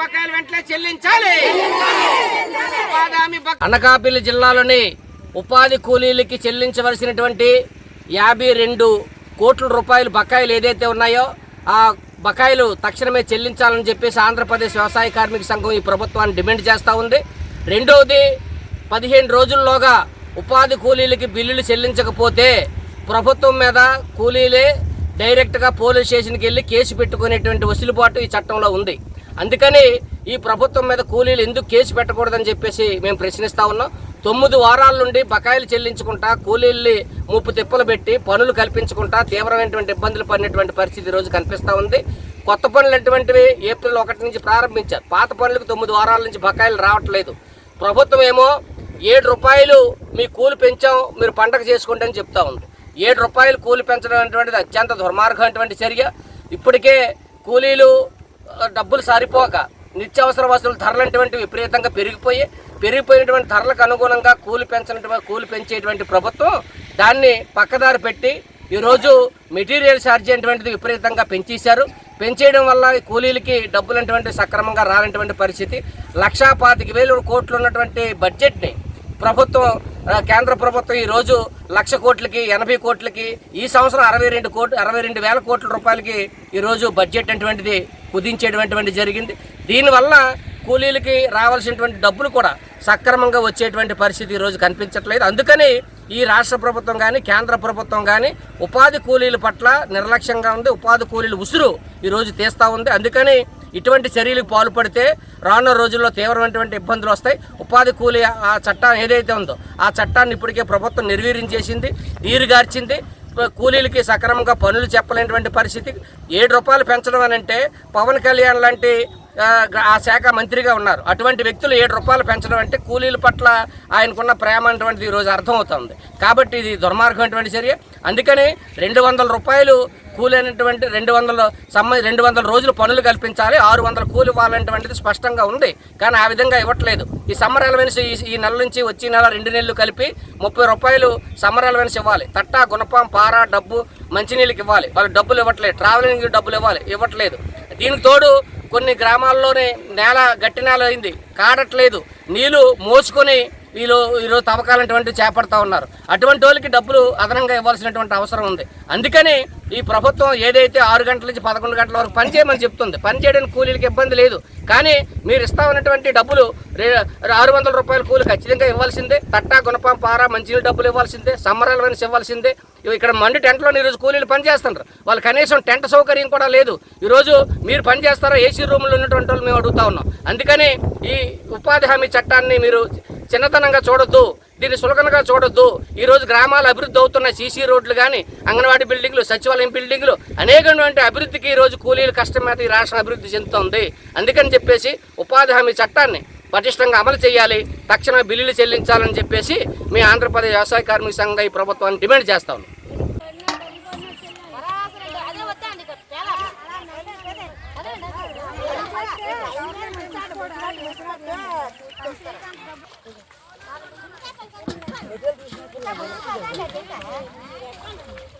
బకాయిలు వెంటనే చెల్లించాలి. అనకాపల్లి జిల్లాలోని ఉపాధి కూలీలకి చెల్లించవలసినటువంటి 52 కోట్ల రూపాయలు బకాయిలు ఏదైతే ఉన్నాయో ఆ బకాయిలు తక్షణమే చెల్లించాలని చెప్పేసి ఆంధ్రప్రదేశ్ వ్యవసాయ కార్మిక సంఘం ఈ ప్రభుత్వాన్ని డిమాండ్ చేస్తూ ఉంది. రెండవది, 15 రోజుల్లోగా ఉపాధి కూలీలకి బిల్లులు చెల్లించకపోతే ప్రభుత్వం మీద కూలీలే డైరెక్ట్గా పోలీస్ స్టేషన్కి వెళ్ళి కేసు పెట్టుకునేటువంటి వెసులుబాటు ఈ చట్టంలో ఉంది. అందుకని ఈ ప్రభుత్వం మీద కూలీలు ఎందుకు కేసు పెట్టకూడదని చెప్పేసి మేము ప్రశ్నిస్తూ ఉన్నాం. 9 వారాల నుండి బకాయిలు చెల్లించుకుంటా కూలీల్ని ముప్పు తిప్పలు పెట్టి పనులు కల్పించుకుంటా తీవ్రమైనటువంటి ఇబ్బందులు పడినటువంటి పరిస్థితి ఈరోజు కనిపిస్తూ ఉంది. కొత్త పనులు అటువంటివి ఏప్రిల్ 1 నుంచి ప్రారంభించారు. పాత పనులకు 9 వారాల నుంచి బకాయిలు రావట్లేదు. ప్రభుత్వం ఏమో 7 రూపాయలు మీ కూలి పెంచాం మీరు పండగ చేసుకోండి అని చెప్తా ఉంది. 7 రూపాయలు కూలి పెంచడం అనేటువంటిది అత్యంత దుర్మార్గమైనటువంటి చర్య. ఇప్పటికే కూలీలు డబ్బులు సరిపోక నిత్యావసర వస్తువుల ధరలు అటువంటివి విపరీతంగా పెరిగిపోయినటువంటి ధరలకు అనుగుణంగా కూలి పెంచేటువంటి ప్రభుత్వం దాన్ని పక్కదారి పెట్టి ఈరోజు మెటీరియల్ ఛార్జీ అటువంటిది విపరీతంగా పెంచేయడం వల్ల కూలీలకి డబ్బులు అటువంటి సక్రమంగా రానటువంటి పరిస్థితి. 1,25,000 కోట్లు ఉన్నటువంటి బడ్జెట్ని కేంద్ర ప్రభుత్వం ఈరోజు 1,00,000 కోట్లకి 80 కోట్లకి ఈ సంవత్సరం 62,000 కోట్ల రూపాయలకి ఈరోజు బడ్జెట్ అటువంటిది కుదించేటువంటి జరిగింది. దీనివల్ల కూలీలకి రావాల్సినటువంటి డబ్బులు కూడా సక్రమంగా వచ్చేటువంటి పరిస్థితి ఈరోజు కనిపించట్లేదు. అందుకని ఈ రాష్ట్ర ప్రభుత్వం కానీ కేంద్ర ప్రభుత్వం కానీ ఉపాధి కూలీల పట్ల నిర్లక్ష్యంగా ఉంది. ఉపాధి కూలీల ఉసురు ఈరోజు తీస్తూ ఉంది. అందుకని ఇటువంటి చర్యలకు పాల్పడితే రానున్న రోజుల్లో తీవ్రమైనటువంటి ఇబ్బందులు వస్తాయి. ఉపాధి కూలీ ఆ చట్టాన్ని ఏదైతే ఉందో ఆ చట్టాన్ని ఇప్పటికే ప్రభుత్వం నిర్వీర్యం చేసింది, నీరుగార్చింది. కూలీలకి సక్రమంగా పనులు చెప్పలేనటువంటి పరిస్థితి. 7 రూపాయలు పెంచడం అని అంటే పవన్ కళ్యాణ్ లాంటి ఆ శాఖ మంత్రిగా ఉన్నారు. అటువంటి వ్యక్తులు 7 రూపాయలు పెంచడం అంటే కూలీల పట్ల ఆయనకున్న ప్రేమ అనేటువంటిది ఈరోజు అర్థమవుతుంది. కాబట్టి ఇది దుర్మార్గమైనటువంటి చర్య. అందుకని 200 రూపాయలు కూలి అనేటువంటి 200 రోజులు పనులు కల్పించాలి, 600 కూలి ఇవ్వాలనేటువంటిది స్పష్టంగా ఉంది. కానీ ఆ విధంగా ఇవ్వట్లేదు. ఈ సమ్మర్ అలవెన్స్ ఈ నెల నుంచి వచ్చే నెల 2 నెలలు కలిపి 30 రూపాయలు సమ్మర్ అలవెన్స్ ఇవ్వాలి. తట్టా, గుణపం, పార, డబ్బు, మంచినీళ్ళకి ఇవ్వాలి. వాళ్ళు డబ్బులు ఇవ్వట్లేదు. ట్రావెలింగ్ డబ్బులు ఇవ్వట్లేదు. దీనికి తోడు కొన్ని గ్రామాల్లోనే గట్టి నేల అయింది, కాడట్లేదు, నీళ్లు మోసుకొని ఈరోజు తవ్వకాలటువంటి చేపడతా ఉన్నారు. అటువంటి వాళ్ళకి డబ్బులు అదనంగా ఇవ్వాల్సినటువంటి అవసరం ఉంది. అందుకని ఈ ప్రభుత్వం ఏదైతే 6 గంటల నుంచి 11 గంటల వరకు పనిచేయమని చెప్తుంది. పనిచేయడానికి కూలీలకి ఇబ్బంది లేదు. కానీ మీరు ఇస్తా ఉన్నటువంటి డబ్బులు 600 రూపాయల కూలి ఖచ్చితంగా ఇవ్వాల్సిందే. తట్టా, గుణపం, పార, మంచినీళ్ళు డబ్బులు ఇవ్వాల్సిందే. సమ్మర్ అలవెన్స్ ఇవ్వాల్సిందే. ఇక్కడ మండి టెంట్లో ఈరోజు కూలీలు పనిచేస్తున్నారు. వాళ్ళు కనీసం టెంట్ సౌకర్యం కూడా లేదు. ఈరోజు మీరు పనిచేస్తారా ఏసీ రూమ్లో ఉన్నటువంటి వాళ్ళు మేము అడుగుతా ఉన్నాం. అందుకని ఈ ఉపాధి హామీ చట్టాన్ని మీరు చిన్నతనంగా చూడొద్దు, దీన్ని సులకనగా చూడొద్దు. ఈరోజు గ్రామాలు అభివృద్ధి అవుతున్నాయి. సీసీ రోడ్లు కానీ, అంగన్వాడీ బిల్డింగ్లు, సచివాలయం బిల్డింగ్లు, అనేకటువంటి అభివృద్ధికి ఈరోజు కూలీల కష్టం మీద ఈ రాష్ట్రం అభివృద్ధి చెందుతుంది. అందుకని చెప్పేసి ఉపాధి హామీ చట్టాన్ని పటిష్టంగా అమలు చేయాలి, తక్షణమే బిల్లులు చెల్లించాలని చెప్పేసి మీ ఆంధ్రప్రదేశ్ వ్యవసాయ కార్మిక సంఘంగా ఈ ప్రభుత్వాన్ని డిమాండ్ చేస్తా ఉన్నాం. Thank you.